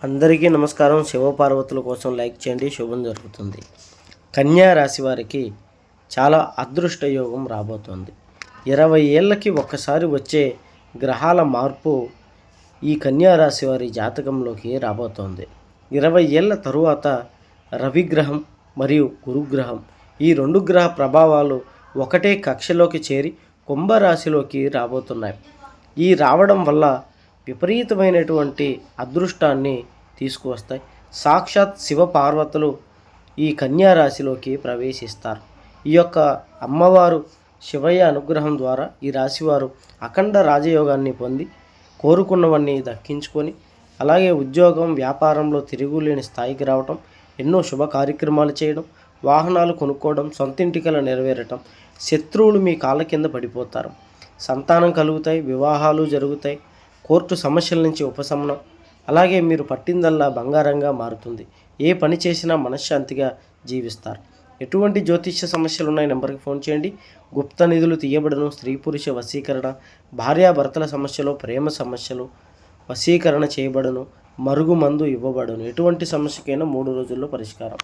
అందరికీ నమస్కారం. శివపార్వతుల కోసం లైక్ చేయండి, శుభం జరుగుతుంది. కన్యా రాశి వారికి చాలా అదృష్ట యోగం రాబోతోంది. 20 ఏళ్ళకి ఒక్కసారి వచ్చే గ్రహాల మార్పు ఈ కన్యా రాశి వారి జాతకంలోకి రాబోతోంది. 20 ఏళ్ళ తరువాత రవిగ్రహం మరియు గురుగ్రహం ఈ 2 గ్రహ ప్రభావాలు ఒకటే కక్షలోకి చేరి కుంభరాశిలోకి రాబోతున్నాయి. ఈ రావడం వల్ల విపరీతమైనటువంటి అదృష్టాన్ని తీసుకువస్తాయి. సాక్షాత్ శివపార్వతులు ఈ కన్యా రాశిలోకి ప్రవేశిస్తారు. ఈ యొక్క అమ్మవారు శివయ్య అనుగ్రహం ద్వారా ఈ రాశివారు అఖండ రాజయోగాన్ని పొంది కోరుకున్నవన్నీ దక్కించుకొని, అలాగే ఉద్యోగం వ్యాపారంలో తిరుగులేని స్థాయికి రావటం, ఎన్నో శుభ కార్యక్రమాలు చేయడం, వాహనాలు కొనుక్కోవడం, సొంతింటికలు నెరవేరటం, శత్రువులు మీ కాళ్ళ కింద పడిపోతారు, సంతానం కలుగుతాయి, వివాహాలు జరుగుతాయి, కోర్టు సమస్యల నుంచి ఉపశమనం, అలాగే మీరు పట్టిందల్లా బంగారంగా మారుతుంది. ఏ పని చేసినా మనశ్శాంతిగా జీవిస్తారు. ఎటువంటి జ్యోతిష్య సమస్యలు ఉన్నాయి నెంబర్కి ఫోన్ చేయండి. గుప్త నిధులు తీయబడను, స్త్రీ పురుష వశీకరణ, భార్యాభర్తల సమస్యలు, ప్రేమ సమస్యలు వశీకరణ చేయబడను, మరుగు మందు ఇవ్వబడను. ఎటువంటి సమస్యకైనా 3 రోజుల్లో పరిష్కారం.